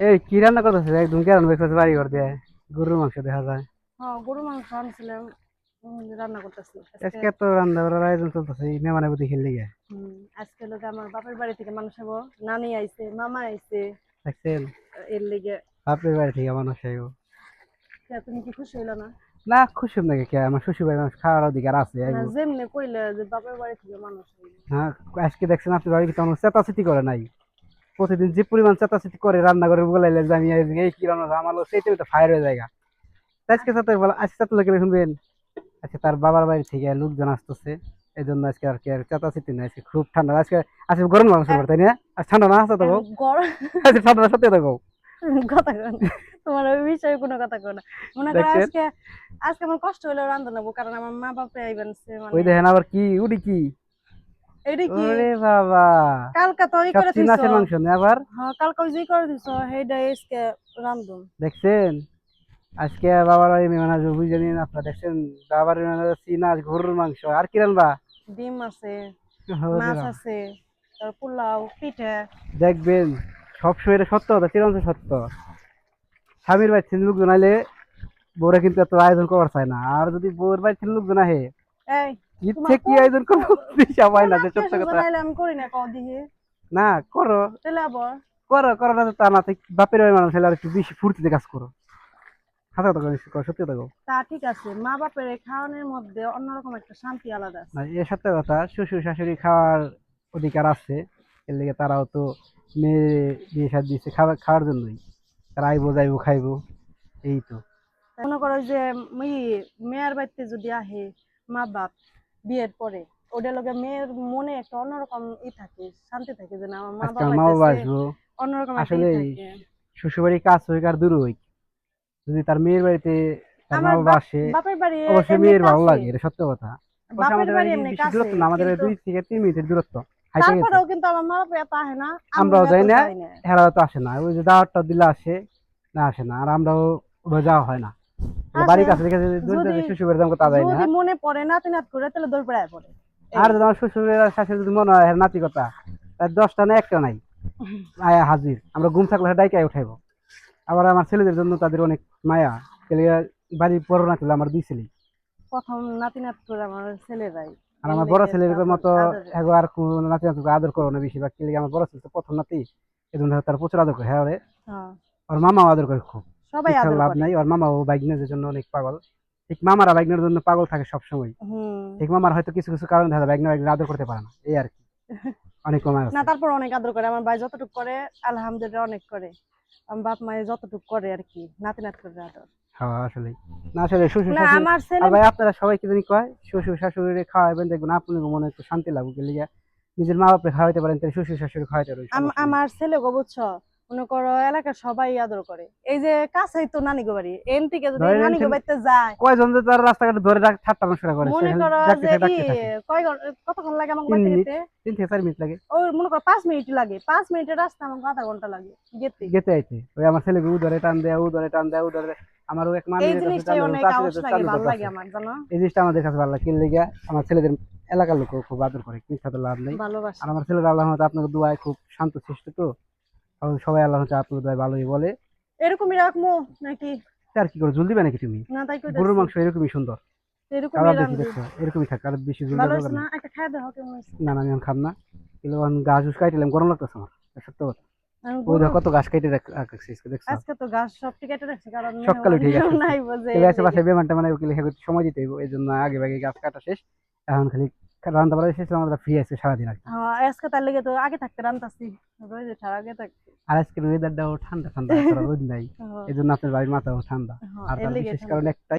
এই কি রান্না করতেছে একদম কেরান বের বাড়ি ঘর দিয়ে গরুর মাংস দেখা যায়। হ্যাঁ, গরুর মাংস আনছিলাম, রান্না করতেছি আজকে। আজকে এত রান্না করার আয়োজন চলতেছে এই মেহমানের প্রতি খেললে গিয়ে। আজকে লোক আমার বাপের বাড়ি থেকে মানুষ হবো, নানি আইছে, মামা আইছে, দেখছেন এর লেগে। বাপের বাড়ি থেকে মানুষ আইব। তুমি কি খুশি হইলো না? না খুশি নাকি কে আমার শ্বশুর বাড়ি মানুষ খাওয়ার অধিকার আছে না, আইব। যেমনি কইলে যে বাপের বাড়ি থেকে মানুষ আইবে। হ্যাঁ আজকে দেখছেন আপনার বাড়ি কিন্তু আমার চেতাচেতি করে নাই। প্রতিদিন যে পরিমাণ চেতাচেতি করে রান্না করে বলাইলে যে আমি আজকে এই কি রান্না আমার সেইটাই তো ফায়ার হয়ে যায়। আজকে সাথে বলা আজকে সাথে লোকেরা শুনবেন আজকে তার বাবার বাড়ি থেকে লোকজন আসতেছে এই জন্য আজকে আর কি আর চেতাচেতি নাই আজকে খুব ঠান্ডা আজকে আজকে গরম মানুষ আর তাই না আজ ঠান্ডা না আছে তো গরম আজকে ঠান্ডা সত্যি তো কথা কয় না, তোমার ওই বিষয়ে কোনো কথা কয় না। মনে করো দেখছেন আজকে, আজকে আমার কষ্ট হইলো রান্ধা নেবো, কারণ আমার মা বাপে আইবেন ওই মানে। দেখেন আবার কি উডি কি এইটা কি? ওরে বাবা কালকা তো ই সব করে দিছো। চিনাসের মাংস না আবার হ্যাঁ, কালকা ওই যে ই করে দিছো, সেইটা আজকে রান্ধুম। দেখছেন আজকে বাবার বাড়ি মেহমান আসবে বুঝে নিন আপনারা দেখছেন বাবার মেহমান চিনাস গরুর মাংস আর কি রান্না ডিম আছে, ওরে মাছ বাবা। আছে, তারপর পোলাও, পিঠা। দেখবেন সবসময় এটা সত্য কথা চিরন্তন সত্য স্বামীর বাড়ি থেকে লোকজন আইলে বউরা কিন্তু এত আয়োজন করার চায় না আর যদি বউর বাড়ি থেকে লোকজন আহে এই, ইচ্ছে তোমার কি আয়োজন করবো দিশা পায় কোন না যে আত্মীয় সত্য কথা স্বজন আইলে আমি করি না, কও দিহি। না করো তাহলে আবার করো করো না তো তা না তাই বাপের বাড়ির মানুষ হলে আর একটু বেশি ফুর্তিতে কাজ করো হাতে কথা করো সত্যি কথা কও। তা ঠিক আছে, মা বাপের এই খাওয়ানোর মধ্যে অন্যরকম একটা শান্তি আলাদা না আছে। এ সত্য কথা শ্বশুর শাশুড়ি খাওয়ার অধিকার আছে এর লেগে তারাও তো মেয়ে বিয়ে শাদী দিচ্ছে খাবার খাওয়ার জন্যই তারা আইবো যাইবো খাইবো এই তো। মনে করো যে মেয়ের বাড়িতে যদি আহে মা বাপ বিয়ের পরে, ওদের লগে মেয়ের মনে একটা অন্যরকম থাকে, শান্তি থাকে, যে না আমার মা আজকে বাপ আমার মা বাবা আইতেছে, আসবো অন্যরকম একটা আসলে থাকে। শ্বশুর বাড়ি কাজ হোক আর দূর হোক যদি তার মেয়ের বাড়িতে তার মা আমার বাবা আসে বাপের বাড়ি অবশ্যই এমনি মেয়ের ভালো কাছে, লাগে এটা সত্য কথা। অবশ্য বাপের আমাদের বাড়ি বাড়ি এমনি বেশি কাছে, দূরত্ব না আমাদের কিন্তু 2 থেকে 3 মিনিটের দূরত্ব হাইটে গেছে তারপরেও কিন্তু আমার মা বাপ এত আহে না, আম্মু আমরাও এত যাই না যায় না। হেরা তো আসে না ওই যে দাওয়াতটা দিলে আসে না আসে না আর আমরাও ওভাবে যাওয়া হয় না আসে, বাড়ির কাছে দেখে যদি দূর শ্বশুর বাড়ি আমাকে তা যায় না। যদি মনে পড়ে নাতি নাত করে, তাহলে দৌড় বেড়ায় পড়ে। আর এই যদি আমার শ্বশুরের আর শাশুড়ি যদি মনে হয় এর নাতি কথা তার 10টা না একটা নাই আয়া হাজির আমরা ঘুম থাকলে ডাইকায় উঠাইবো। আবার আমার ছেলেদের জন্য তাদের অনেক মায়া ছেলে বাড়ি বড় না ছেলে আমার 2 ছেলে প্রথম নাতি নাত করে আমার ছেলেরাই, আর এর আমার বড় লেগে ছেলের তারপর মতো আদর। এগো আর কোনো নাতি নাতি আদর করো না বেশিরভাগ ছেলে আমার বড় ছেলে তো প্রথম নাতি এই জন্য তার প্রচুর আদর করে হ্যাঁ ওরে হ্যাঁ, ওর মামাও আদর করে খুব সবাই মিথ্যা আদর লাভ করে। নাই ওর মামাও বাইকনের জন্য অনেক পাগল ঠিক মামারা বাইকনের জন্য পাগল থাকে সবসময় হুম। ঠিক মামার হয়তো কিছু কিছু কারণে দেখা যায় বাইকনের আদর করতে পারে না এই আর কি অনেক কমে না, আছে। তারপর অনেক আদর করে আমার ভাই, যতটুকু করে আলহামদুলিল্লাহ অনেক করে। আমার বাপ মায়ের যতটুকু করে আর কি, নাতি নাত করে আদর। হ্যাঁ আসলে না আসলে শ্বশুর না, শাশুড়ি আমার ছেলে, আর ভাই আপনারা সবাই কি জানি কয় শ্বশুর শাশুড়ি খাওয়াবেন দেখবেন আপনার মনে একটু শান্তি লাগবে লিগে নিজের মা বাপকে খাওয়াইতে পারেন তাহলে শ্বশুর শাশুড়ি খাওয়াইতে পারেন সমস্যা নেই। আমার ছেলে গো বুঝছো, মনে করো এলাকার সবাই আদর করে। এই যে কাছেই তো নানি গো বাড়ি, এন থেকে যদি ধরেন নানি গো বাড়িতে যায়, কয়জন যে তার রাস্তাঘাটে ধরে ঠাট্টা মশকরা করে সে মনে খালি করো ডাকতে যে থাকে ডাকতে থাকে কতক্ষণ লাগে আমার তিন বাড়িতে মিনিট যেতে? 3 থেকে 4 মিনিট লাগে ওই মনে করো 5 মিনিট লাগে, 5 মিনিটের রাস্তা আমাকে আধা ঘন্টা লাগে যেতে। যেতে আইতে ওই আমার ছেলেকে উ ধরে টান দেয় উ ধরে টান দেয় উ ধরে আমারও এক মামি এই আছে জিনিসটাই চালু অনেক চাচি আউশ লাগে, চালু ভালো কথা লাগে আছে আমার, জানো। এই জিনিসটা আমাদের কাছে ভালো লাগে কি লেগে আমার ছেলেদের এলাকার লোক খুব আদর করে মিথ্যা তো লাভ নেই। আর ভালোবাসি। আমার ছেলেরা আল্লাহ রহমতে আপনাকে দুয়ায় খুব শান্ত শিষ্ট তো সবাই আল্লাহ রহমতে আপনার দুয়ায় ভালোই বলে। এরকমই রাখবো নাকি? আর কি করে জল দিবে নাকি তুমি না, তাই গরুর কইতাছি। মাংস এরকমই সুন্দর এরকমই কালার দেখি রান্ধি। দেখছো এরকমই থাকে আর বেশি জল ভালো দেওয়ার হয়েছে দরকার না? নেই। একটা খাই দেখো কেমন হয়েছে। না না আমি এখন খাম না কিন্তু এখন গাছ উস কাইটিলাম গরম লাগতেছে আমার সত্য কথা ওই গরু, দেখো কত গাছ কেটে রাখছিস দেখছো আজকে তো ঘাস সব কেটে রাখছে, কারণ সকালে মেহমান উঠে গাছ কাটছি নাই বোঝে কেলে এর আছে লেগে। বাসায় বেমানটা মানে ওকে লেখা করতে সময় দিতে হইব এই জন্য আগে ভাগে গাছ কাটা শেষ এখন খালি রান্না বাড়া শেষ আমরা ফ্রি আছে সারাদিন আর কি। হ্যাঁ, আজকে তার লেগে তো আগে থাকতে রান্তাছি, রোজ ওঠার আগে থাকতে। আর আজকের ওয়েদারটাও ঠান্ডা ঠান্ডা তোরা রোদ নাই হ্যাঁ, এই জন্য আপনার বাড়ির মাথাও ঠান্ডা। হ্যাঁ, আর এর তার লেগে বিশেষ কারণ ঠান্ডা। একটাই